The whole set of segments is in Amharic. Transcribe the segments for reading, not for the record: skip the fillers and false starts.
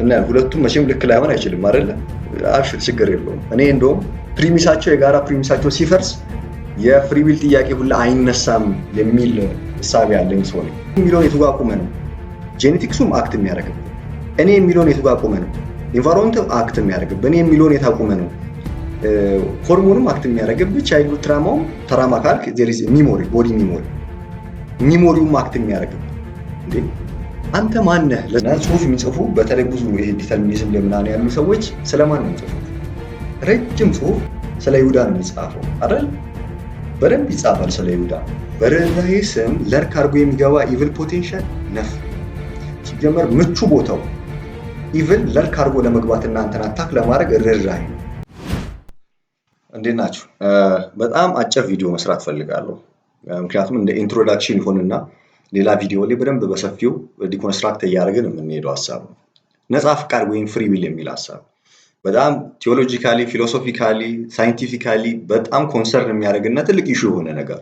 እና ሁለቱም መቼም ልክ ላይሆን አይችልም አይደለ? አብሽር ችግር የለውም። እኔ እንደውም ፕሪሚሳቸው የጋራ ፕሪሚሳቸው ሲፈርስ የፍሪ ዊል ጥያቄ ሁላ አይነሳም የሚል እሳቤ ያለኝ ሰው ነኝ። የሚለውን የቱ ጋር ቆመ ነው ጄኔቲክሱም አክት የሚያደርግብህ፣ እኔ የሚለውን የቱ ጋር ቆመ ነው ኢንቫይሮንመንትም አክት የሚያደርግብህ፣ እኔ የሚለውን የታቆመ ነው ሆርሞንም አክት የሚያደርግብህ፣ ቻይልድ ትራማውም ተራማ ካልክ ዜር ኢዝ ሚሞሪ ቦዲ ሚሞሪውም አክት የሚያደርግብህ። እንዴ አንተ ማነህ? ጽሁፍ የሚጽፉ በተለይ ብዙ ይሄ ዲተርሚኒዝም ለምናምን ያሉ ሰዎች ስለማን ነው የሚጽፉት? ረጅም ጽሁፍ ስለ ይሁዳ ነው የሚጻፈው አይደል? በደንብ ይጻፋል ስለ ይሁዳ። በርህራሄ ስም ለርክ አድርጎ የሚገባ ኢቭል ፖቴንሻል ነፍ ሲጀመር ምቹ ቦታው ኢቭል ለርክ አድርጎ ለመግባት እና አንተን አታክ ለማድረግ ርህራሄ ነው። እንዴት ናችሁ? በጣም አጭር ቪዲዮ መስራት ፈልጋለሁ። ምክንያቱም እንደ ኢንትሮዳክሽን ይሆንና ሌላ ቪዲዮ ላይ በደንብ በሰፊው ዲኮንስትራክት እያደረግን የምንሄደው ሀሳብ ነው። ነፃ ፍቃድ ወይም ፍሪ ዊል የሚል ሀሳብ በጣም ቴዎሎጂካሊ፣ ፊሎሶፊካሊ፣ ሳይንቲፊካሊ በጣም ኮንሰርን የሚያደርግና ትልቅ ኢሹ የሆነ ነገር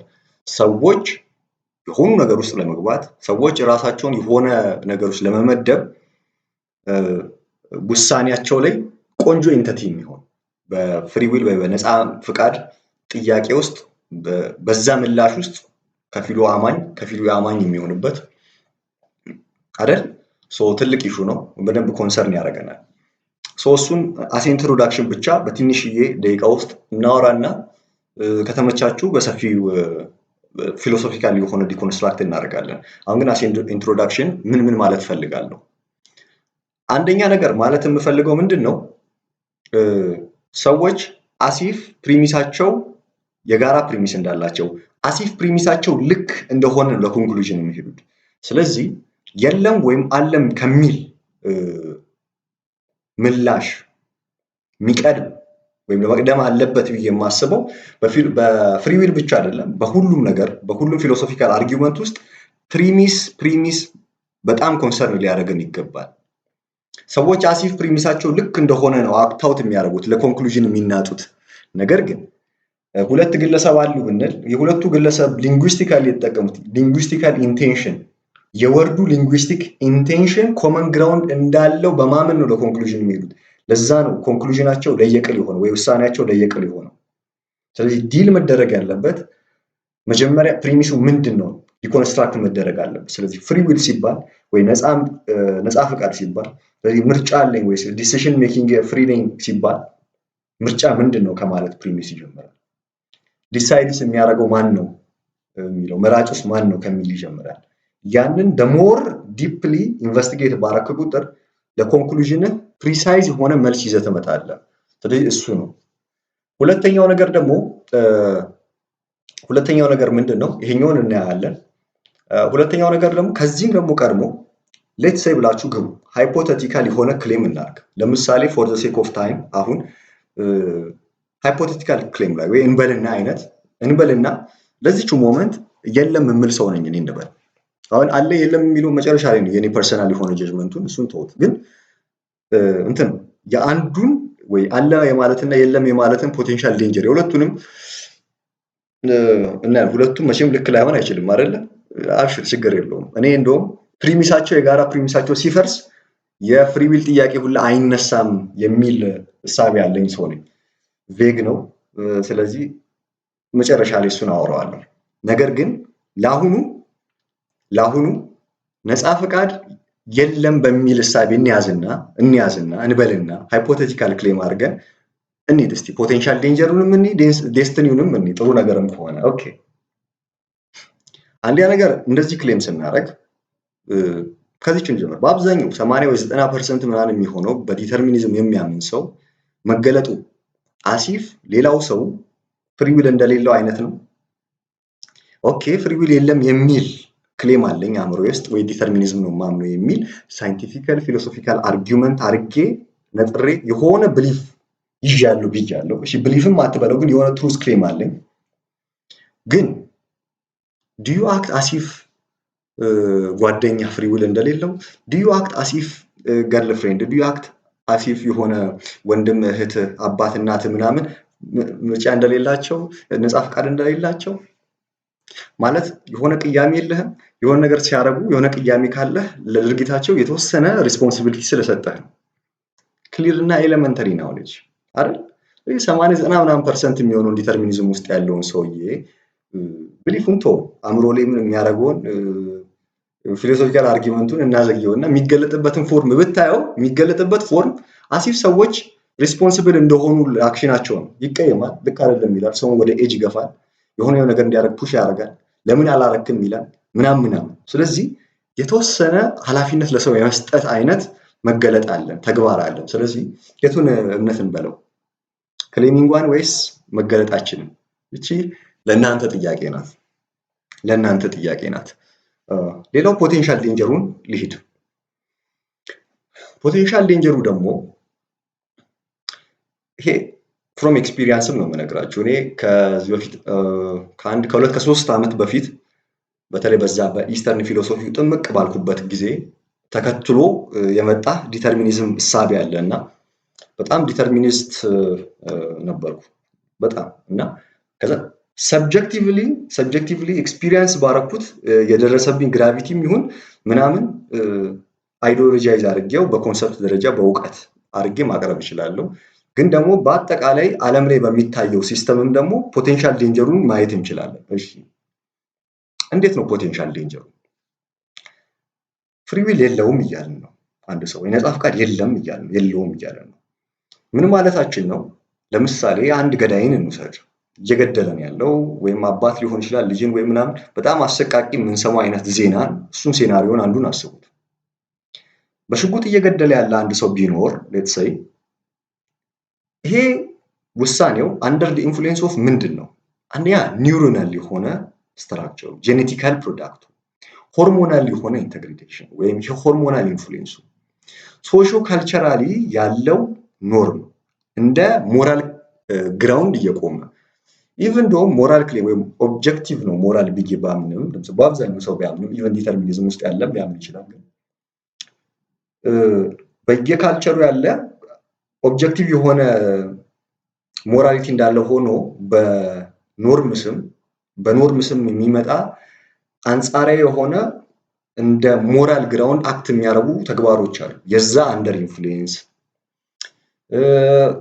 ሰዎች የሆኑ ነገር ውስጥ ለመግባት ሰዎች ራሳቸውን የሆነ ነገር ውስጥ ለመመደብ ውሳኔያቸው ላይ ቆንጆ ኢንተቲ የሚሆን በፍሪ ዊል ወይ በነፃ ፍቃድ ጥያቄ ውስጥ በዛ ምላሽ ውስጥ ከፊሉ አማኝ የሚሆንበት አይደል? ትልቅ ኢሹ ነው። በደንብ ኮንሰርን ያደርገናል። እሱን አስ ኢንትሮዳክሽን ብቻ በትንሽዬ ደቂቃ ውስጥ እናወራና ከተመቻችሁ በሰፊው ፊሎሶፊካሊ የሆነ ዲኮንስትራክት እናደርጋለን። አሁን ግን አስ ኢንትሮዳክሽን ምን ማለት ፈልጋለሁ? አንደኛ ነገር ማለት የምፈልገው ምንድን ነው? ሰዎች አሲፍ ፕሪሚሳቸው የጋራ ፕሪሚስ እንዳላቸው አሲፍ ፕሪሚሳቸው ልክ እንደሆነ ለኮንክሉዥን የሚሄዱት። ስለዚህ የለም ወይም አለም ከሚል ምላሽ የሚቀድም ወይም ለመቅደም አለበት ብዬ የማስበው በፍሪ ዊል ብቻ አይደለም፣ በሁሉም ነገር በሁሉም ፊሎሶፊካል አርጊውመንት ውስጥ ፕሪሚስ በጣም ኮንሰርን ሊያደርገን ይገባል። ሰዎች አሲፍ ፕሪሚሳቸው ልክ እንደሆነ ነው አክታውት የሚያደርጉት ለኮንክሉዥን የሚናጡት። ነገር ግን ሁለት ግለሰብ አሉ ብንል የሁለቱ ግለሰብ ሊንጉስቲካሊ የተጠቀሙት ሊንጉስቲካል ኢንቴንሽን የወርዱ ሊንጉስቲክ ኢንቴንሽን ኮመን ግራውንድ እንዳለው በማመን ነው ለኮንክሉዥን የሚሄዱት። ለዛ ነው ኮንክሉዥናቸው ለየቅል የሆነ ወይ ውሳኔያቸው ለየቅል የሆነው። ስለዚህ ዲል መደረግ ያለበት መጀመሪያ ፕሪሚሱ ምንድን ነው ዲኮንስትራክት መደረግ አለበት። ስለዚህ ፍሪ ዊል ሲባል ወይ ነፃ ፍቃድ ሲባል ስለዚህ ምርጫ አለኝ ወይ ዲሲሽን ሜኪንግ ፍሪ ነኝ ሲባል ምርጫ ምንድን ነው ከማለት ፕሪሚስ ይጀምራል። ዲሳይድስ የሚያደርገው ማን ነው የሚለው መራጭስ ማን ነው ከሚል ይጀምራል። ያንን ደሞር ዲፕሊ ኢንቨስቲጌት ባረክ ቁጥር ለኮንክሉዥን ፕሪሳይዝ የሆነ መልስ ይዘህ ትመጣለህ። ስለዚህ እሱ ነው። ሁለተኛው ነገር ምንድን ነው? ይሄኛውን እናያለን። ሁለተኛው ነገር ደግሞ ከዚህም ደግሞ ቀድሞ ሌትስ ሴይ ብላችሁ ግቡ። ሃይፖቴቲካል የሆነ ክሌም እናድርግ። ለምሳሌ ፎር ዘ ሴክ ኦፍ ታይም አሁን ሃይፖቴቲካል ክሌም ላይ ወይ እንበልና ለዚቹ ሞመንት የለም የምል ሰው ነኝ እኔ እንበል። አሁን አለ የለም የሚለው መጨረሻ ላይ ነው የኔ ፐርሰናል የሆነ ጀጅመንቱን እሱን ተውት። ግን የአንዱን ወይ አለ የማለትና የለም የማለትን ፖቴንሻል ዴንጀር የሁለቱንም እናያለን። ሁለቱም መቼም ልክ ላይሆን አይችልም አይደለ? አብሽር ችግር የለውም። እኔ እንደውም ፕሪሚሳቸው የጋራ ፕሪሚሳቸው ሲፈርስ የፍሪ ዊል ጥያቄ ሁላ አይነሳም የሚል እሳቤ ያለኝ ሰው ነኝ። ቬግ ነው። ስለዚህ መጨረሻ ላይ እሱን አወራዋለሁ። ነገር ግን ለአሁኑ ነፃ ፍቃድ የለም በሚል እሳቤ እንያዝና እንበልና ሃይፖቴቲካል ክሌም አድርገን እንሂድ እስቲ። ፖቴንሻል ዴንጀሩንም እንሂድ፣ ዴስቲኒውንም እንሂድ። ጥሩ ነገርም ከሆነ ኦኬ። አንደኛ ነገር እንደዚህ ክሌም ስናደርግ ከዚች እንጀምር። በአብዛኛው 80 ወይ 90% ምናምን የሚሆነው በዲተርሚኒዝም የሚያምን ሰው መገለጡ አሲፍ ሌላው ሰው ፍሪ ዊል እንደሌለው አይነት ነው። ኦኬ ፍሪ ዊል የለም የሚል ክሌም አለኝ አእምሮ ውስጥ ወይ ዲተርሚኒዝም ነው ማምነው የሚል ሳይንቲፊካል ፊሎሶፊካል አርጊውመንት አድርጌ ነጥሬ የሆነ ብሊፍ ይዣለሁ። እሺ ብሊፍም አትበለው ግን የሆነ ትሩዝ ክሌም አለኝ። ግን ዱ ዩ አክት አሲፍ ጓደኛ ፍሪ ዊል እንደሌለው? ዱ ዩ አክት አሲፍ ገርል ፍሬንድ? ዱ ዩ አክት አሲፍ የሆነ ወንድም እህት አባት እናት ምናምን ምርጫ እንደሌላቸው ነፃ ፍቃድ እንደሌላቸው? ማለት የሆነ ቅያሜ የለህም። የሆነ ነገር ሲያደርጉ የሆነ ቅያሜ ካለህ ለድርጊታቸው የተወሰነ ሪስፖንሲቢሊቲ ስለሰጠህ ነው። ክሊር እና ኤሌመንተሪ ናውሌጅ አይደል? 80-90% የሚሆነው ዲተርሚኒዝም ውስጥ ያለውን ሰውዬ ብሊፉን አእምሮ ላይ ምን የሚያደርገውን ፊሎሶፊካል አርጊመንቱን እናዘግየውና የሚገለጥበትን ፎርም ብታየው የሚገለጥበት ፎርም አሲፍ ሰዎች ሪስፖንሲብል እንደሆኑ አክሽናቸው ነው። ይቀየማል፣ ልክ አይደለም ይላል፣ ሰውን ወደ ኤጅ ይገፋል፣ የሆነ ነገር እንዲያደርግ ፑሽ ያደርጋል፣ ለምን አላረክም ይላል ምናምን። ስለዚህ የተወሰነ ኃላፊነት ለሰው የመስጠት አይነት መገለጥ አለን፣ ተግባር አለን። ስለዚህ የቱን እምነት እንበለው? ክሌሚንጓን ወይስ መገለጣችንን? እቺ ለእናንተ ጥያቄ ናት፣ ለእናንተ ጥያቄ ናት። ሌላው ፖቴንሻል ዴንጀሩን ልሂድ። ፖቴንሻል ዴንጀሩ ደግሞ ይሄ ፍሮም ኤክስፒሪየንስም ነው የምነግራችሁ። እኔ ከዚህ በፊት ከሁለት ከሶስት ዓመት በፊት በተለይ በዛ በኢስተርን ፊሎሶፊ ጥምቅ ባልኩበት ጊዜ ተከትሎ የመጣ ዲተርሚኒዝም እሳቤ አለ እና በጣም ዲተርሚኒስት ነበርኩ በጣም እና ከዛ ሰብጀክቲቭሊ ኤክስፒሪየንስ ባረኩት የደረሰብኝ ግራቪቲም ይሁን ምናምን አይዲዮሎጂያይዝ አድርጌው በኮንሰፕት ደረጃ በእውቀት አድርጌ ማቅረብ እችላለሁ። ግን ደግሞ በአጠቃላይ ዓለም ላይ በሚታየው ሲስተምም ደግሞ ፖቴንሻል ዴንጀሩን ማየት እንችላለን። እሺ እንዴት ነው ፖቴንሻል ዴንጀሩ? ፍሪዊል የለውም እያልን ነው። አንድ ሰው የነጻ ፍቃድ የለም እያልን የለውም እያልን ነው። ምን ማለታችን ነው? ለምሳሌ አንድ ገዳይን እንውሰድ። እየገደለን ያለው ወይም አባት ሊሆን ይችላል ልጅን ወይም ምናምን በጣም አሰቃቂ የምንሰማው አይነት ዜናን እሱን ሴናሪዮን አንዱን አስቡት። በሽጉጥ እየገደለ ያለ አንድ ሰው ቢኖር ሌትስ ሴይ ይሄ ውሳኔው አንደር ዲ ኢንፍሉዌንስ ኦፍ ምንድን ነው? አንደኛ ኒውሮናል የሆነ ስትራክቸሩ፣ ጄኔቲካል ፕሮዳክቱ፣ ሆርሞናል የሆነ ኢንተግሪቴሽን ወይም የሆርሞናል ኢንፍሉዌንሱ፣ ሶሾ ካልቸራሊ ያለው ኖርም እንደ ሞራል ግራውንድ እየቆመ ኢቭን ዶ ሞራል ክሌም ወይም ኦብጀክቲቭ ነው ሞራል ብዬ ባምንም በአብዛኛው ሰው ቢያምንም ኢቭን ዲተርሚኒዝም ውስጥ ያለም ሊያምን ይችላል። ግን በየካልቸሩ ያለ ኦብጀክቲቭ የሆነ ሞራሊቲ እንዳለ ሆኖ በኖርም ስም የሚመጣ አንጻራዊ የሆነ እንደ ሞራል ግራውንድ አክት የሚያደርጉ ተግባሮች አሉ። የዛ አንደር ኢንፍሉዌንስ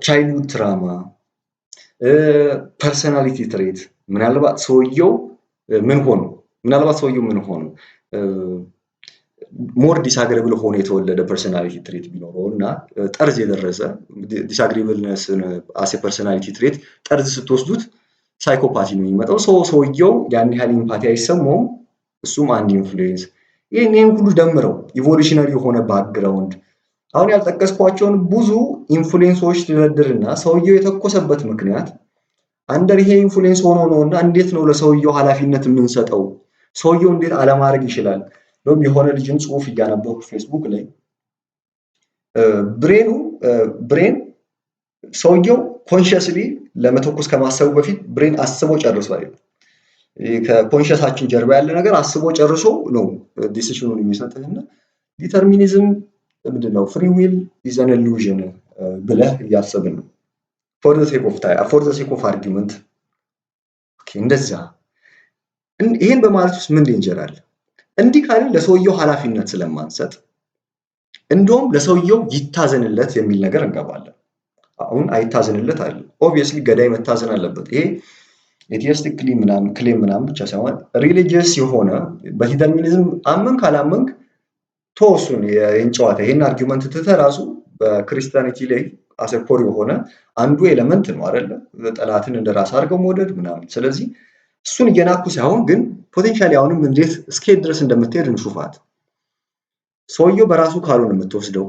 ቻይልድሁድ ትራማ፣ ፐርሰናሊቲ ትሬት ምናልባት ሰውየው ምን ሆኖ ሞር ዲስአግሪብል ሆኖ የተወለደ ፐርሰናሊቲ ትሬት ቢኖረው እና ጠርዝ የደረሰ ዲስአግሪብልነስን አሴ ፐርሰናሊቲ ትሬት ጠርዝ ስትወስዱት ሳይኮፓቲ ነው የሚመጣው። ሰውየው ያን ያህል ኢምፓቲ አይሰማውም። እሱም አንድ ኢንፍሉዌንስ። ይህን ሁሉ ደምረው ኢቮሉሽነሪ የሆነ ባክግራውንድ አሁን ያልጠቀስኳቸውን ብዙ ኢንፍሉዌንሶች ድረድርና ሰውየው የተኮሰበት ምክንያት አንደር ይሄ ኢንፍሉዌንስ ሆኖ ነው እና እንዴት ነው ለሰውየው ኃላፊነት የምንሰጠው? ሰውየው እንዴት አለማድረግ ይችላል? ነው የሆነ ልጅን ጽሁፍ እያነበብኩ ፌስቡክ ላይ ብሬን ሰውየው ኮንሽስሊ ለመተኮስ ከማሰቡ በፊት ብሬን አስቦ ጨርሷል። ከኮንሽሳችን ጀርባ ያለ ነገር አስቦ ጨርሶ ነው ዲሲሽኑን የሚሰጥህና ዲተርሚኒዝም ምንድነው? ፍሪ ዊል ኢዝ አን ኢሉዥን ብለህ እያሰብን ነው ፎር ዘ ሴክ ኦፍ አርጊመንት። ኦኬ እንደዛ ይሄን በማለት ውስጥ ምን ዴንጀር አለ? እንዲህ ካልን ለሰውየው ኃላፊነት ስለማንሰጥ እንደውም ለሰውየው ይታዘንለት የሚል ነገር እንገባለን። አሁን አይታዘንለት አለ። ኦብቪየስሊ ገዳይ መታዘን አለበት። ይሄ ኤቲስቲክ ክሌም ምናምን ብቻ ሳይሆን ሪሊጂየስ የሆነ በዲተርሚኒዝም አመን ካላመንክ ተወሱን የእንጨዋታ ይሄን አርጊመንት ተተራሱ በክርስቲያኒቲ ላይ አሰኮር የሆነ አንዱ ኤሌመንት ነው አይደለ? ጠላትን እንደራስ አድርገው መውደድ ምናምን። ስለዚህ እሱን እየናኩ ሳይሆን ግን ፖቴንሻሊ አሁንም እንዴት እስከሄድ ድረስ እንደምትሄድ እንሹፋት። ሰውየው በራሱ ካልሆነ የምትወስደው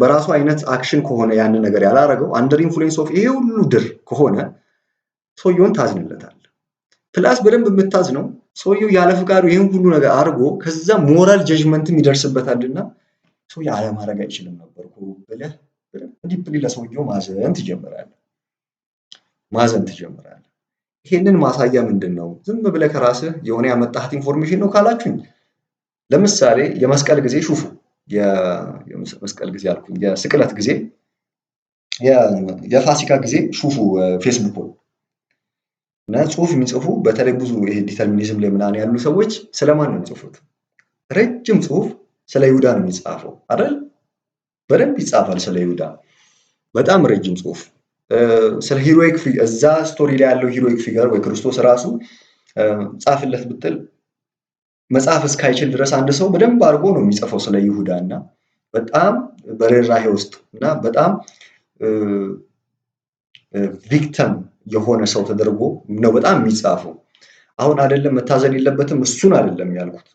በራሱ አይነት አክሽን ከሆነ ያን ነገር ያላረገው አንደር ኢንፍሉዌንስ ኦፍ ይሄ ሁሉ ድር ከሆነ ሰውየውን ታዝንለታል። ፕላስ በደንብ የምታዝነው ሰውየው ያለ ፍቃዱ ይሄን ሁሉ ነገር አድርጎ ከዛ ሞራል ጀጅመንትም ይደርስበታልና ሰውየው አለማድረግ አይችልም ነበር ብለህ ዲፕሊ ለሰውየው ማዘን ትጀምራለህ። ይሄንን ማሳያ ምንድነው? ዝም ብለህ ከራስህ የሆነ ያመጣህት ኢንፎርሜሽን ነው ካላችሁኝ፣ ለምሳሌ የመስቀል ጊዜ ሹፉ፣ የመስቀል ጊዜ አልኩኝ፣ የስቅለት ጊዜ፣ የፋሲካ ጊዜ ሹፉ ፌስቡክ እና ጽሁፍ የሚጽፉ በተለይ ብዙ ይሄ ዲተርሚኒዝም ላይ ምናምን ያሉ ሰዎች ስለማን ነው የሚጽፉት? ረጅም ጽሁፍ ስለ ይሁዳ ነው የሚጻፈው አይደል? በደንብ ይጻፋል ስለ ይሁዳ። በጣም ረጅም ጽሁፍ ስለ ሂሮይክ እዛ ስቶሪ ላይ ያለው ሂሮይክ ፊገር ወይ ክርስቶስ ራሱ ጻፍለት ብትል መጽሐፍ እስካይችል ድረስ አንድ ሰው በደንብ አድርጎ ነው የሚጽፈው ስለ ይሁዳ እና በጣም በርህራሄ ውስጥ እና በጣም ቪክተም የሆነ ሰው ተደርጎ ነው በጣም የሚጻፈው። አሁን አይደለም መታዘን የለበትም እሱን አይደለም ያልኩት።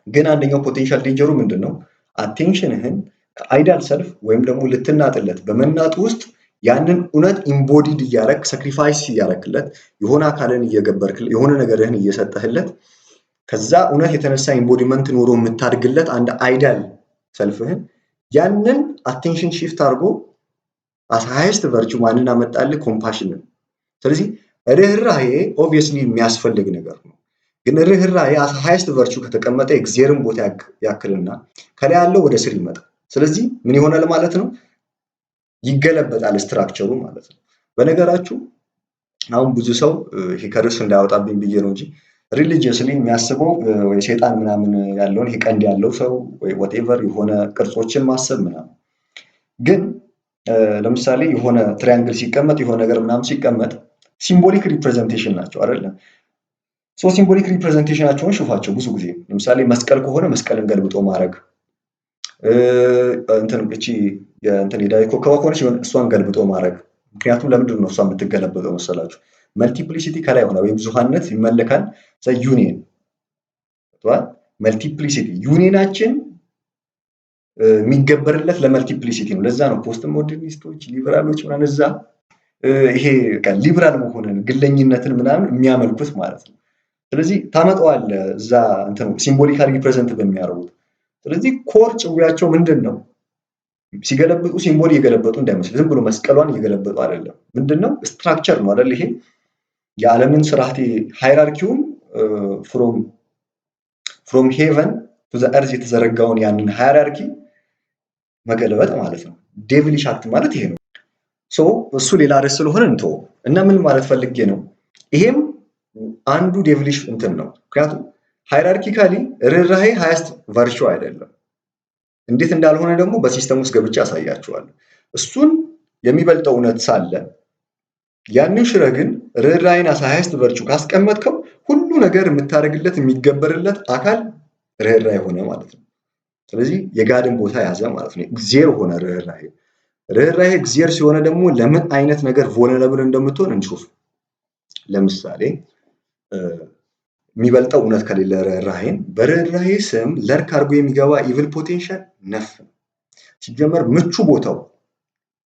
ግን አንደኛው ፖቴንሻል ዴንጀሩ ምንድነው? አቴንሽንህን ከአይዳል ሰልፍ ወይም ደግሞ ልትናጥለት በመናጥ ውስጥ ያንን እውነት ኢምቦዲድ እያረክ ሳክሪፋይስ እያረክለት የሆነ አካልን እየገበርክለት የሆነ ነገርህን እየሰጠህለት ከዛ እውነት የተነሳ ኢምቦዲመንት ኖሮ የምታድግለት አንድ አይዳል ሰልፍህን ያንን አቴንሽን ሺፍት አድርጎ አስ ሃይስት ቨርቹ ማንን አመጣልህ? ኮምፓሽንን። ስለዚህ ርህራሄ ኦብቪየስሊ የሚያስፈልግ ነገር ነው። ግን ርህራሄ አስ ሃይስት ቨርቹ ከተቀመጠ እግዚአብሔርን ቦታ ያክልና ከላይ ያለው ወደ ስር ይመጣል። ስለዚህ ምን ይሆናል ማለት ነው? ይገለበጣል ስትራክቸሩ ማለት ነው። በነገራችሁ አሁን ብዙ ሰው ይሄ ከርዕስ እንዳያወጣብኝ ብዬ ነው እንጂ ሪሊጂየስሊ የሚያስበው ወይ ሰይጣን ምናምን ያለውን ይሄ ቀንድ ያለው ሰው ወይ whatever የሆነ ቅርጾችን ማሰብ ምናምን። ግን ለምሳሌ የሆነ ትራያንግል ሲቀመጥ የሆነ ነገር ምናምን ሲቀመጥ ሲምቦሊክ ሪፕሬዘንቴሽን ናቸው አይደለ? ሶ ሲምቦሊክ ሪፕሬዘንቴሽናቸውን ሹፋቸው ብዙ ጊዜ ለምሳሌ መስቀል ከሆነ መስቀልን ገልብጦ ማድረግ እንትን እቺ የእንትን የዳዊት ኮከቧ ከሆነች እሷን ገልብጦ ማድረግ። ምክንያቱም ለምንድን ነው እሷ የምትገለበጠው መሰላችሁ? መልቲፕሊሲቲ ከላይ ሆነ ወይም ብዙሃነት ይመለካል። ዩኒየን መልቲፕሊሲቲ ዩኒየናችን የሚገበርለት ለመልቲፕሊሲቲ ነው። ለዛ ነው ፖስት ሞደርኒስቶች ሊበራሎች ምናምን እዛ ይሄ ሊበራል መሆንን ግለኝነትን ምናምን የሚያመልኩት ማለት ነው። ስለዚህ ታመጣዋለህ እዛ እንትን ሲምቦሊካሊ ሪፕሬዘንት በሚያደርጉት። ስለዚህ ኮር ጭዊያቸው ምንድን ነው? ሲገለብጡ ሲምቦል እየገለበጡ እንዳይመስል ዝም ብሎ መስቀሏን እየገለበጡ አይደለም። ምንድነው? ስትራክቸር ነው አይደል? ይሄ የዓለምን ስርዓት ሃይራርኪውን ፍሮም ሄቨን ቱ ዘ እርዝ የተዘረጋውን ያንን ሃይራርኪ መገለበጥ ማለት ነው። ዴቪሊሽ አክት ማለት ይሄ ነው። ሶ እሱ ሌላ ርዕስ ስለሆነ እንተው እና ምን ማለት ፈልጌ ነው? ይሄም አንዱ ዴቪሊሽ እንትን ነው። ምክንያቱም ሃይራርኪካሊ ርህራሄ ሃይስት ቨርቹ አይደለም። እንዴት እንዳልሆነ ደግሞ በሲስተም ውስጥ ገብቼ አሳያችኋለሁ። እሱን የሚበልጠው እውነት ሳለ ያንን ሽረህ ግን ርህራሄን አስ ሃይስት ቨርቹ ካስቀመጥከው ሁሉ ነገር የምታደርግለት የሚገበርለት አካል ርህራሄ ሆነ ማለት ነው። ስለዚህ የጋድን ቦታ ያዘ ማለት ነው። እግዚአብሔር ሆነ ርህራሄ። ርህራሄ እግዚአብሔር ሲሆነ ደግሞ ለምን አይነት ነገር ቮልነረብል እንደምትሆን እንሹፍ። ለምሳሌ የሚበልጠው እውነት ከሌለ ርህራሄን በርህራሄ ስም ለርክ አድርጎ የሚገባ ኢቭል ፖቴንሻል ነፍ ነው። ሲጀመር ምቹ ቦታው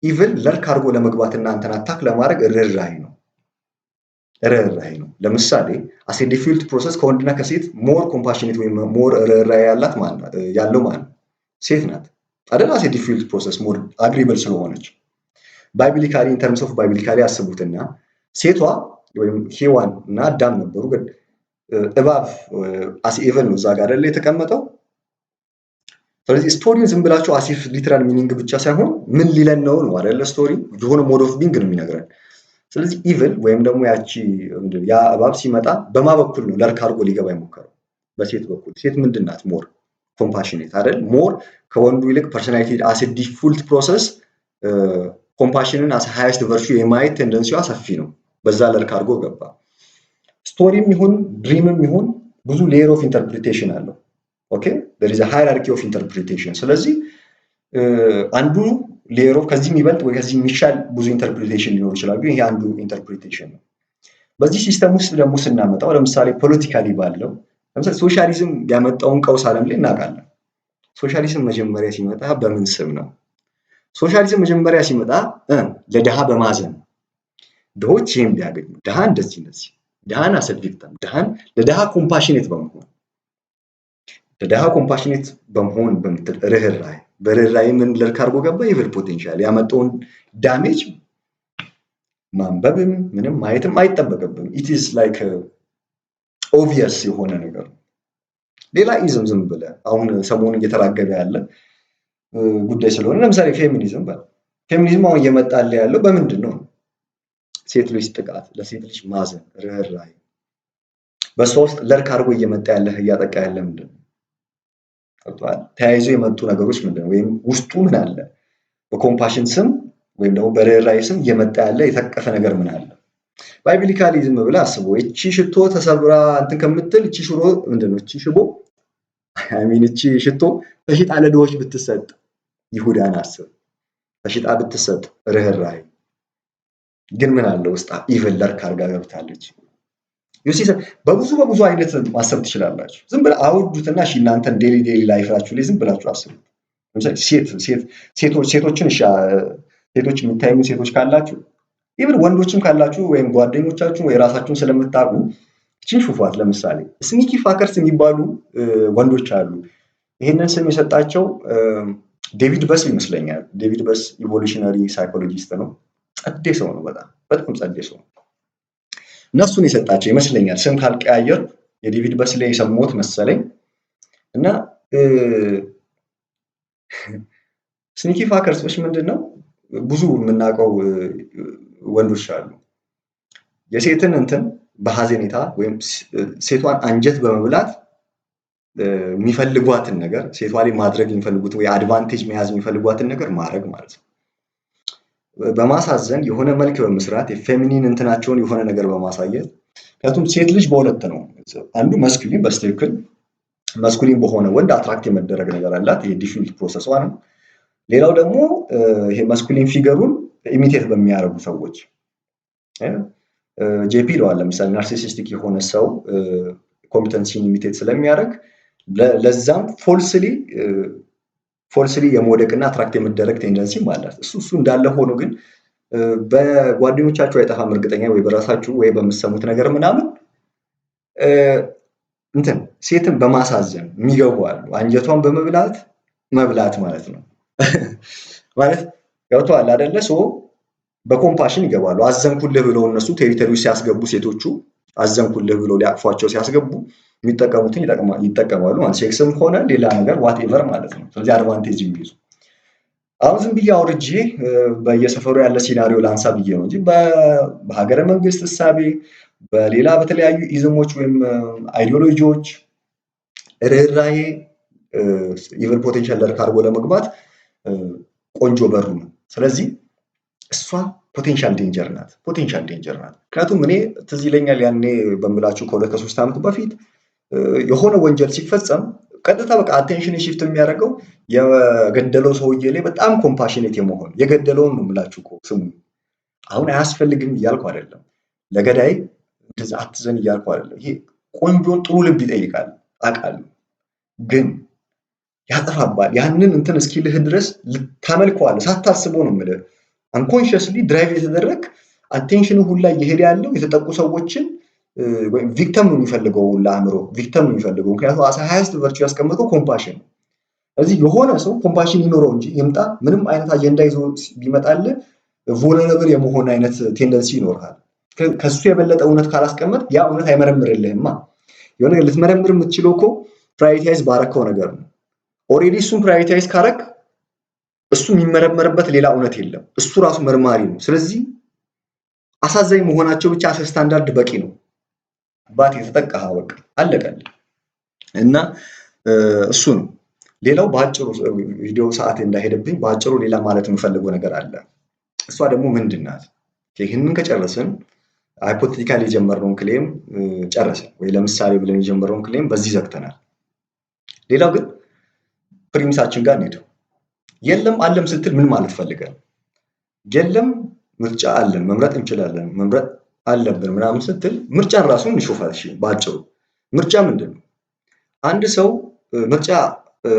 ኢቭል ለርክ አድርጎ ለመግባትና አንተን አታክ ለማድረግ ርህራሄ ነው። ለምሳሌ አሴ ዲፊልት ፕሮሰስ ከወንድና ከሴት ሞር ኮምፓሽኔት ወይም ሞር ርህራሄ ያላት ያለው ማን? ሴት ናት አይደል? አሴ ዲፊልት ፕሮሰስ ሞር አግሪብል ስለሆነች ባይብሊካሊ ኢን ተርምስ ኦፍ ባይብሊካሊ አስቡትና ሴቷ ወይም ሔዋን እና አዳም ነበሩ። ግን እባብ አስ ኤቨን ነው እዛ ጋር አይደል የተቀመጠው። ስለዚህ ስቶሪውን ዝም ብላችሁ አሲፍ ሊተራል ሚኒንግ ብቻ ሳይሆን ምን ሊለን ነው አይደል? ስቶሪ የሆነ ሞድ ኦፍ ቢንግ ነው የሚነግረን። ስለዚህ ኢቭል ወይም ደግሞ ያ እባብ ሲመጣ በማ በኩል ነው ለርክ አድርጎ ሊገባ የሞከረው? በሴት በኩል። ሴት ምንድን ናት? ሞር ኮምፓሽኔት አይደል? ሞር ከወንዱ ይልቅ ፐርሶናሊቲ አስ ዲፎልት ፕሮሰስ ኮምፓሽንን አስ ሃይስት ቨርቹ የማየት ቴንደንሲዋ ሰፊ ነው። በዛ ለርክ አድርጎ ገባ። ስቶሪም ይሁን ድሪምም ይሁን ብዙ ሌየር ኦፍ ኢንተርፕሪቴሽን አለው። ኦኬ there is a hierarchy of interpretation። ስለዚህ አንዱ ሌየር ኦፍ ከዚህ የሚበልጥ ወይ ከዚህ የሚሻል ብዙ ኢንተርፕሪቴሽን ሊኖር ይችላል። ግን ይሄ አንዱ ኢንተርፕሪቴሽን ነው። በዚህ ሲስተም ውስጥ ደግሞ ስናመጣው ለምሳሌ ፖለቲካሊ ባለው ለምሳሌ ሶሻሊዝም ያመጣውን ቀውስ ዓለም ላይ እናውቃለን። ሶሻሊዝም መጀመሪያ ሲመጣ በምን ስም ነው? ሶሻሊዝም መጀመሪያ ሲመጣ ለድሃ በማዘን ድሆች ይሄን ቢያገኙ ድሃ እንደዚህ ድሃን አሰ ቪክቲም ድሃን ለድሃ ኮምፓሽኔት በመሆን በምትል ርህራሄ በርህራሄ ምን ለርክ አድርጎ ገባ? ኢቭል ፖቴንሻል ያመጣውን ዳሜጅ ማንበብም ምንም ማየትም አይጠበቅብም። ኢት ኢዝ ላይክ ኦብቪየስ የሆነ ነገር። ሌላ ኢዝም ዝም ብለህ አሁን ሰሞኑን እየተራገበ ያለ ጉዳይ ስለሆነ ለምሳሌ ፌሚኒዝም አሁን እየመጣለ ያለው በምንድን ነው? ሴት ልጅ ጥቃት፣ ለሴት ልጅ ማዘን፣ ርህራሄ በሷ ውስጥ ለርክ አድርጎ እየመጣ ያለህ እያጠቃ ያለ ምንድን ነው? ተያይዞ የመጡ ነገሮች ምንድን ነው? ወይም ውስጡ ምን አለ? በኮምፓሽን ስም ወይም ደግሞ በርህራሄ ስም እየመጣ ያለ የታቀፈ ነገር ምን አለ? ባይብሊካሊ ዝም ብለህ አስበው። እቺ ሽቶ ተሰብራ እንትን ከምትል እቺ ሽሮ ምንድነው? እቺ ሽቦ እቺ ሽቶ ተሽጣ ለድሆች ብትሰጥ፣ ይሁዳን አስብ፣ ተሽጣ ብትሰጥ ርህራሄ ግን ምን አለ ውስጣ ኢቭል ለርክ አድርጋ ገብታለች። በብዙ አይነት ማሰብ ትችላላችሁ። ዝም ብለህ አውዱትና እሺ እናንተን ዴሊ ላይፋችሁ ላይ ዝም ብላችሁ አስቡ። ለምሳሌ ሴቶችን ሴቶች የሚታዩ ሴቶች ካላችሁ ኢቭን ወንዶችም ካላችሁ ወይም ጓደኞቻችሁ ወይ ራሳችሁን ስለምታውቁ እቺን ሹፏት። ለምሳሌ ስኒኪ ፋከርስ የሚባሉ ወንዶች አሉ። ይሄንን ስም የሰጣቸው ዴቪድ በስ ይመስለኛል። ዴቪድ በስ ኢቮሉሽነሪ ሳይኮሎጂስት ነው። ጸዴ ሰው ነው። በጣም ጸዴ ሰው ነው። እነሱን የሰጣቸው ይመስለኛል። ስም ካልቀያየር የዴቪድ በስ ላይ የሰማሁት መሰለኝ። እና ስኒኪ ፋከርሶች ምንድን ነው? ብዙ የምናውቀው ወንዶች አሉ የሴትን እንትን በሐዘኔታ ወይም ሴቷን አንጀት በመብላት የሚፈልጓትን ነገር ሴቷ ላይ ማድረግ የሚፈልጉት ወይ አድቫንቴጅ መያዝ የሚፈልጓትን ነገር ማድረግ ማለት ነው። በማሳዘን የሆነ መልክ በመስራት የፌሚኒን እንትናቸውን የሆነ ነገር በማሳየት ምክንያቱም ሴት ልጅ በሁለት ነው። አንዱ መስኩሊን በስትክክል መስኩሊን በሆነ ወንድ አትራክት የመደረግ ነገር አላት። ይሄ ዲፊልት ፕሮሰሷ ነው። ሌላው ደግሞ ይሄ መስኩሊን ፊገሩን ኢሚቴት በሚያደርጉ ሰዎች ጄፒ ይለዋል። ለምሳሌ ናርሲሲስቲክ የሆነ ሰው ኮምፒተንሲን ኢሚቴት ስለሚያደርግ ለዛም ፎልስሊ የመውደቅና አትራክት የመደረግ ቴንደንሲም አላት። እሱ እንዳለ ሆኖ ግን በጓደኞቻችሁ አይጠፋም እርግጠኛ ወይ በራሳችሁ ወይ በምትሰሙት ነገር ምናምን እንትን ሴትን በማሳዘን የሚገቡ አሉ። አንጀቷን በመብላት መብላት ማለት ነው ማለት ገብቶሃል አይደለ? በኮምፓሽን ይገባሉ። አዘንኩልህ ብለው እነሱ ቴሪቶሪ ሲያስገቡ ሴቶቹ አዘንኩልህ ብለው ሊያቅፏቸው ሲያስገቡ የሚጠቀሙትን ይጠቀማሉ። ሴክስም ሆነ ሌላ ነገር ዋቴቨር ማለት ነው። ስለዚህ አድቫንቴጅ የሚይዙ አሁን ዝም ብዬ አውርጄ በየሰፈሩ ያለ ሲናሪዮ ላንሳ ብዬ ነው እንጂ በሀገረ መንግስት እሳቤ በሌላ በተለያዩ ኢዝሞች ወይም አይዲዮሎጂዎች ርህራሄ ኢቨን ፖቴንሻል ለርክ አድርጎ ለመግባት ቆንጆ በሩ ነው። ስለዚህ እሷ ፖቴንሻል ዴንጀር ናት። ምክንያቱም እኔ ትዝ ይለኛል ያኔ በምላችሁ ከ2-3 ዓመት በፊት የሆነ ወንጀል ሲፈጸም ቀጥታ በቃ አቴንሽን ሽፍት የሚያደርገው የገደለው ሰውዬ ላይ በጣም ኮምፓሽኔት የመሆን የገደለውን ነው የምላችሁ እኮ ስሙ። አሁን አያስፈልግም እያልኩ አይደለም፣ ለገዳይ እንደዛ አትዘን እያልኩ አይደለም። ይሄ ቆንጆ ጥሩ ልብ ይጠይቃል አውቃለሁ፣ ግን ያጠፋባል። ያንን እንትን እስኪልህ ድረስ ልታመልከዋለህ ሳታስበው ነው የምልህ። አንኮንሽስሊ ድራይቭ የተደረግ አቴንሽን ሁላ እየሄደ ያለው የተጠቁ ሰዎችን ወይም ቪክተም ነው የሚፈልገው ለአእምሮ ቪክተም ነው የሚፈልገው። ምክንያቱም ሃይስት ቨርቹ ያስቀመጠው ኮምፓሽን ነው። ስለዚህ የሆነ ሰው ኮምፓሽን ይኖረው እንጂ ይምጣ ምንም አይነት አጀንዳ ይዞ ቢመጣልህ ቮለረብል የመሆን አይነት ቴንደንሲ ይኖርሃል። ከሱ የበለጠ እውነት ካላስቀመጥ ያ እውነት አይመረምርልህማ። የሆነ ልትመረምር የምትችለው እኮ ፕራዮሪታይዝ ባረከው ነገር ነው። ኦልሬዲ እሱን ፕራዮሪታይዝ ካረክ እሱ የሚመረመርበት ሌላ እውነት የለም። እሱ ራሱ መርማሪ ነው። ስለዚህ አሳዛኝ መሆናቸው ብቻ አሰ ስታንዳርድ በቂ ነው። ባት የተጠቃህ በቃ አለቀልህ። እና እሱ ነው። ሌላው በአጭሩ ቪዲዮ ሰዓት እንዳይሄድብኝ በአጭሩ ሌላ ማለት የምፈልገው ነገር አለ። እሷ ደግሞ ምንድን ናት? ይህንን ከጨረስን ሃይፖቴቲካሊ የጀመርነውን ክሌም ጨረስን፣ ወይ ለምሳሌ ብለን የጀመርነውን ክሌም በዚህ ዘግተናል። ሌላው ግን ፕሪሚሳችን ጋር እንሄድ። የለም አለም ስትል ምን ማለት ፈልገን? የለም ምርጫ አለን መምረጥ እንችላለን መምረጥ አለብን ምናምን ስትል ምርጫን ራሱን እንሾፋል። እሺ ባጭሩ ምርጫ ምንድነው? አንድ ሰው ምርጫ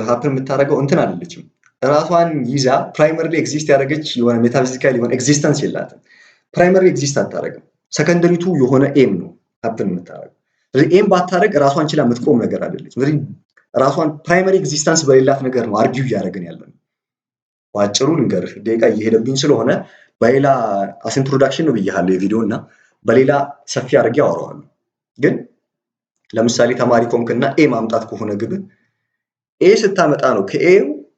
ሀፕን የምታደርገው እንትን አይደለችም። ራሷን ይዛ ፕራይመሪሊ ኤግዚስት ያደረገች የሆነ ሜታፊዚካል የሆነ ኤግዚስተንስ የላትም። ፕራይመሪ ኤግዚስት አታደርግም። ሰከንደሪቱ የሆነ ኤም ነው ሀፕን የምታደርገው። ስለዚህ ኤም ባታደርግ ራሷን ችላ የምትቆም ነገር አይደለች። ስለዚህ ራሷን ፕራይመሪ ኤግዚስተንስ በሌላት ነገር ነው አርጊው እያደረግን ያለን። ባጭሩ ልንገርህ ደቂቃ እየሄደብኝ ስለሆነ በሌላ አስ ኢንትሮዳክሽን ነው ብያለሁ የቪዲዮ እና በሌላ ሰፊ አድርጌ አወራዋለሁ። ግን ለምሳሌ ተማሪ ኮንክና ኤ ማምጣት ከሆነ ግብ ኤ ስታመጣ ነው ከኤ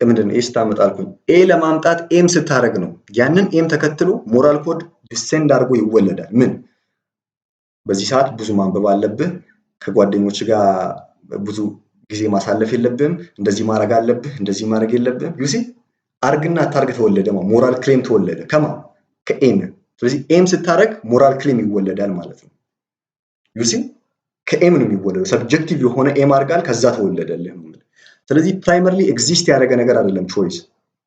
ምንድነው ኤ ስታመጣ አልኩኝ። ኤ ለማምጣት ኤም ስታደርግ ነው ያንን ኤም ተከትሎ ሞራል ኮድ ዲሴንድ አድርጎ ይወለዳል። ምን በዚህ ሰዓት ብዙ ማንበብ አለብህ፣ ከጓደኞች ጋር ብዙ ጊዜ ማሳለፍ የለብህም፣ እንደዚህ ማድረግ አለብህ፣ እንደዚህ ማድረግ የለብህም። ዩሲ አርግና አታርግ ተወለደ ሞራል ክሌም ተወለደ ከማ ከኤም ስለዚህ ኤም ስታረግ ሞራል ክሌም ይወለዳል ማለት ነው ዩሲ ከኤም ነው የሚወለደው ሰብጀክቲቭ የሆነ ኤም አርጋል ከዛ ተወለደልህ ማለት ስለዚህ ፕራይመሪሊ ኤግዚስት ያደረገ ነገር አይደለም ቾይስ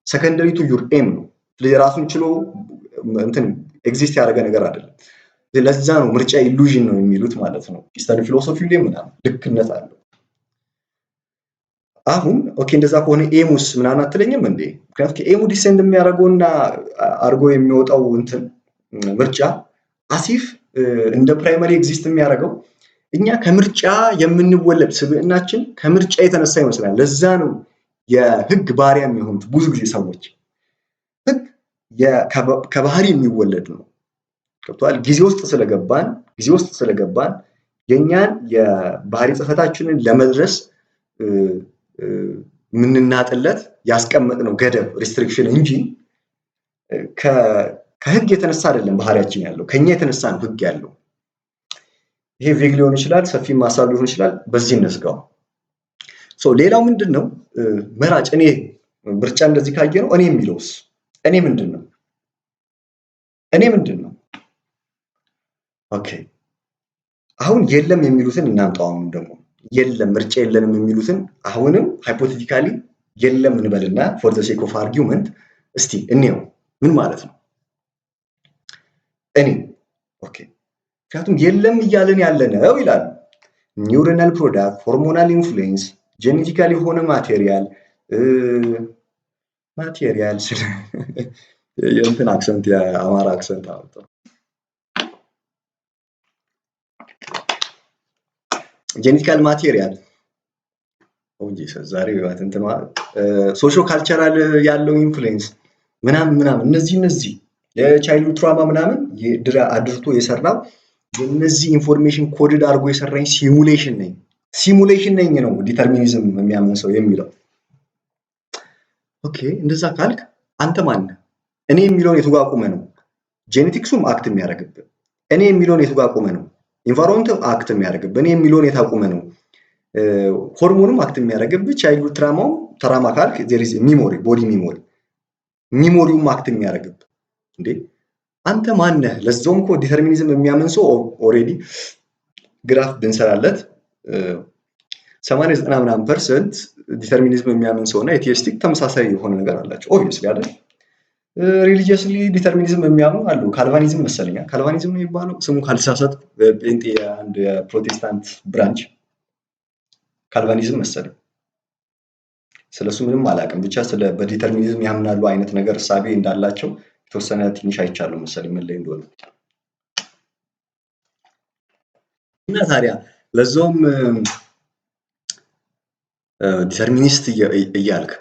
ሰከንደሪ ቱ ዩር ኤም ነው ስለዚህ ራሱን ችሎ እንትን ኤግዚስት ያደረገ ነገር አይደለም ለዛ ነው ምርጫ ኢሉዥን ነው የሚሉት ማለት ነው ኢስተርን ፊሎሶፊ ላይ ምናምን ልክነት አለው አሁን ኦኬ እንደዛ ከሆነ ኤሙስ ምናምን አትለኝም እንዴ ምክንያቱም ከኤሙ ዲሴንድ የሚያደርገውና አርጎ የሚወጣው እንትን ምርጫ አሲፍ እንደ ፕራይመሪ ኤግዚስት የሚያደርገው እኛ ከምርጫ የምንወለድ ስብዕናችን ከምርጫ የተነሳ ይመስላል ለዛ ነው የህግ ባሪያ የሚሆኑት ብዙ ጊዜ ሰዎች ህግ ከባህሪ የሚወለድ ነው ከቷል ጊዜ ውስጥ ስለገባን የኛን የባህሪ ጽፈታችንን ለመድረስ ምንናጥለት ያስቀመጥነው ገደብ ሪስትሪክሽን እንጂ ከህግ የተነሳ አይደለም ባህሪያችን ያለው ከኛ የተነሳ ነው ህግ ያለው ይሄ ቬግ ሊሆን ይችላል ሰፊ ማሳብ ሊሆን ይችላል በዚህ እንስጋው ሌላው ምንድነው መራጭ እኔ ምርጫ እንደዚህ ካየ ነው እኔ የሚለውስ እኔ ምንድነው ኦኬ አሁን የለም የሚሉትን እናምጣው ደግሞ የለም ምርጫ የለንም የሚሉትን አሁንም ሃይፖቴቲካሊ የለም እንበልና for the sake of argument እስቲ እንየው ምን ማለት ነው እኔ ኦኬ ምክንያቱም የለም እያለን ያለነው ይላል ኒውሮናል ፕሮዳክት ሆርሞናል ኢንፍሉዌንስ ጄኔቲካሊ ሆነ ማቴሪያል የእንትን አክሰንት የአማራ አክሰንት አወጣው ጄኔቲካል ማቴሪያል ኦጂ ዛሬ ባት እንትን ሶሾ ካልቸራል ያለው ኢንፍሉዌንስ ምናምን እነዚህ የቻይልድ ትራውማ ምናምን አድርቶ የሰራው የነዚህ ኢንፎርሜሽን ኮድድ አድርጎ የሰራኝ ሲሙሌሽን ነኝ ነው ዲተርሚኒዝም የሚያምን ሰው የሚለው ኦኬ እንደዛ ካልክ አንተ ማን እኔ የሚለውን የተጓቁመ ነው ጄኔቲክሱም አክት የሚያደርግብህ እኔ የሚለውን የተጓቁመ ነው ኢንቫይሮንመንት አክት የሚያደርግብህ እኔ የሚለውን የታቁመ ነው ሆርሞኑም አክት የሚያደርግብህ ቻይልድ ትራውማው ተራማ ካልክ there is memory body ሚሞሪውም አክት የሚያደርግብህ እንዴ አንተ ማን ነህ ለዛውም እኮ ዲተርሚኒዝም የሚያምን ሰው ኦሬዲ ግራፍ ብንሰራለት 80-90% ዲተርሚኒዝም የሚያምን ሰውና ኤቲስቲክ ተመሳሳይ የሆነ ነገር አላቸው ኦብቪየስሊ አይደል ሪሊጂየስሊ ዲተርሚኒዝም የሚያምኑ አሉ ካልቫኒዝም መሰለኛ ካልቫኒዝም ነው የሚባለው ስሙ ካልተሳሳት ጴንጤ አንድ የፕሮቴስታንት ብራንች ካልቫኒዝም መሰለኝ ስለሱ ምንም አላውቅም ብቻ ስለ በዲተርሚኒዝም ያምናሉ አይነት ነገር ሳቢ እንዳላቸው የተወሰነ ትንሽ አይቻለሁ መሰለኝ ምን ላይ እንደሆነ እና ታዲያ ለዛውም ዲተርሚኒስት እያልክ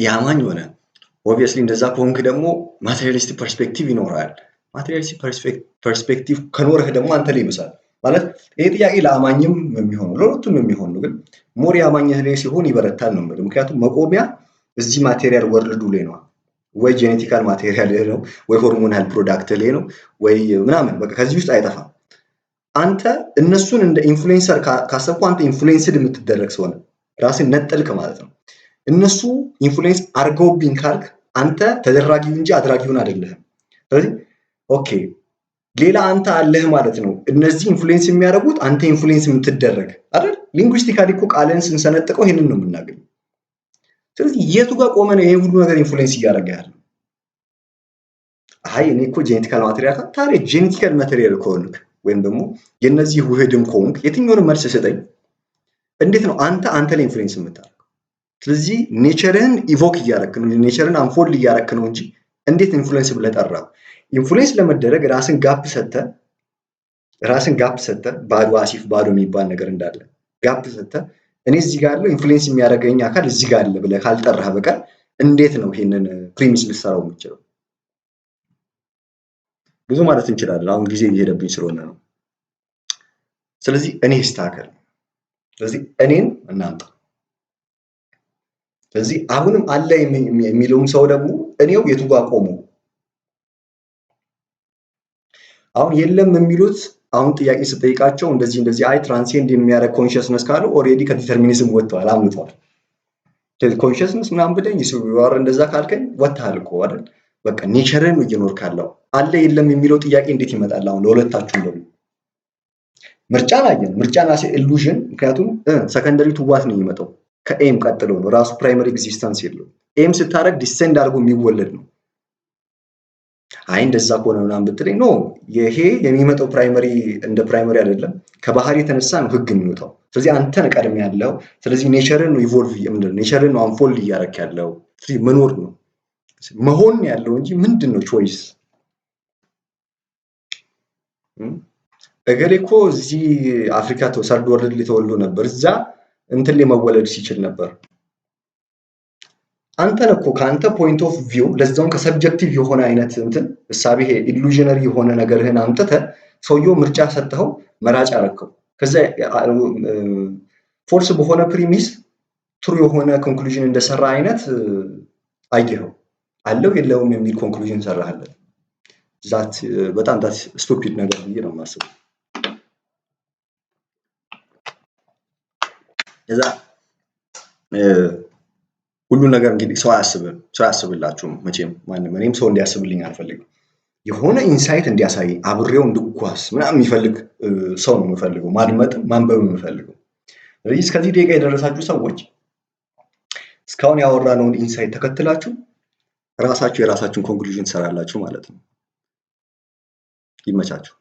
ያማኝ ሆነ ኦብቪየስሊ እንደዛ ከሆንክ ደግሞ ማቴሪያሊስቲክ ፐርስፔክቲቭ ይኖራል ማቴሪያሊስቲክ ፐርስፔክቲቭ ከኖርህ ደግሞ አንተ ላይ ይብሳል ማለት ይሄ ጥያቄ ለአማኝም የሚሆነው ለሁለቱም የሚሆነው ግን ሞር ያማኝህ ላይ ሲሆን ይበረታል ነው ማለት ምክንያቱም መቆሚያ እዚህ ማቴሪያል ወርልዱ ላይ ነው ወይ ጄኔቲካል ማቴሪያል ላይ ነው ወይ ሆርሞናል ፕሮዳክት ላይ ነው ወይ ምናምን በቃ ከዚህ ውስጥ አይጠፋም አንተ እነሱን እንደ ኢንፍሉዌንሰር ካሰብኩ አንተ ኢንፍሉዌንስድ የምትደረግ ሰው ነህ ራስን ነጠልክ ማለት ነው እነሱ ኢንፍሉዌንስ አርገውብኝ ካልክ አንተ ተደራጊው እንጂ አድራጊውን አይደለህም ስለዚህ ኦኬ ሌላ አንተ አለህ ማለት ነው እነዚህ ኢንፍሉዌንስ የሚያደርጉት አንተ ኢንፍሉዌንስ የምትደረግ አይደል ሊንጉይስቲካሊ እኮ ቃልን ስንሰነጥቀው ይሄንን ነው የምናገኘው ስለዚህ የቱ ጋር ቆመ ነው ይሄ ሁሉ ነገር ኢንፍሉዌንስ እያደረገ ያለው አይ እኔ እኮ ጄኔቲካል ማቴሪያል ታዲያ ጄኔቲካል ማቴሪያል ከሆንክ ወይም ደግሞ የነዚህ ውህድም ከሆንክ የትኛውንም መልስ ሰጠኝ እንዴት ነው አንተ ላይ ኢንፍሉዌንስ የምታደርገው ስለዚህ ኔቸርን ኢቮክ እያደረክ ነው ኔቸርን አንፎልድ እያደረክ ነው እንጂ እንዴት ኢንፍሉዌንስ ብለህ ጠራው ኢንፍሉዌንስ ለመደረግ ራስን ጋፕ ሰጠ ባዶ አሲፍ ባዶ የሚባል ነገር እንዳለ ጋፕ ሰጠ እኔ እዚህ ጋር ያለው ኢንፍሉዌንስ የሚያደርገኝ አካል እዚህ ጋር አለ ብለህ ካልጠራህ በቀር እንዴት ነው ይሄንን ፕሪሚስ ልትሰራው የምትችለው ብዙ ማለት እንችላለን አሁን ጊዜ እየሄደብኝ ስለሆነ ነው ስለዚህ እኔ ስታከል ስለዚህ እኔን እናምጣ ስለዚህ አሁንም አለ የሚለውም ሰው ደግሞ እኔው የቱ ጋር ቆሞ አሁን የለም የሚሉት አሁን ጥያቄ ስጠይቃቸው እንደዚህ አይ ትራንሴንድ የሚያደርግ ኮንሺየስነስ ካለው ኦሬዲ ከዲተርሚኒዝም ወጥቷል አምልጧል ኮንሽስነስ ምናምን ብለኝ ይስዋር እንደዛ ካልከኝ ወጥተሃል እኮ አይደል? በቃ ኔቸርን ነው እየኖርክ ያለው። አለ የለም የሚለው ጥያቄ እንዴት ይመጣል? አሁን ለሁለታችሁም ደግሞ ምርጫን አየን። ምርጫን አሴ ኢሉዥን ምክንያቱም ሰከንደሪ ቱ ዋት ነው የሚመጣው ከኤም ቀጥሎ ነው። ራሱ ፕራይመሪ ኤግዚስተንስ የለው። ኤም ስታረግ ዲሴንድ አድርጎ የሚወለድ ነው። አይ እንደዛ ከሆነ ምናምን ብትለኝ ኖ ይሄ የሚመጣው ፕራይመሪ እንደ ፕራይመሪ አይደለም፣ ከባህሪ የተነሳ ነው ህግ የሚወጣው። ስለዚህ አንተን ቀድም ያለው ስለዚህ ኔቸርን ነው ኢቮልቭ ምንድን ኔቸርን ነው አንፎልድ እያደረክ ያለው። ስለዚህ መኖር ነው መሆን ያለው እንጂ ምንድን ነው ቾይስ? እገሌ እኮ እዚህ አፍሪካ ሰርድ ወርልድ ላይ ተወልዶ ነበር፣ እዛ እንትን ላይ መወለድ ሲችል ነበር። አንተን እኮ ከአንተ ፖይንት ኦፍ ቪው ለዛውን ከሰብጀክቲቭ የሆነ አይነት እንትን እሳቤ ይሄ ኢሉዥነሪ የሆነ ነገርህን አምጥተህ ሰውየው ምርጫ ሰጥተው መራጭ አረከው። ከዛ ፎልስ በሆነ ፕሪሚስ ትሩ የሆነ ኮንክሉዥን እንደሰራ አይነት አየኸው። አለው የለውም የሚል ኮንክሉዥን ሰራህለት። ዛት በጣም ስቱፒድ ነገር ብዬ ነው የማስበው። እዛ ሁሉን ነገር እንግዲህ ሰው አያስብላችሁም መቼም ማንም። እኔም ሰው እንዲያስብልኝ አልፈልግም። የሆነ ኢንሳይት እንዲያሳይ አብሬው እንድጓዝ ምናምን የሚፈልግ ሰው ነው የምፈልገው፣ ማድመጥም ማንበብ የምፈልገው። ስለዚህ እስከዚህ ደቂቃ የደረሳችሁ ሰዎች እስካሁን ያወራነውን ኢንሳይት ተከትላችሁ ራሳችሁ የራሳችሁን ኮንክሉዥን ትሰራላችሁ ማለት ነው። ይመቻችሁ።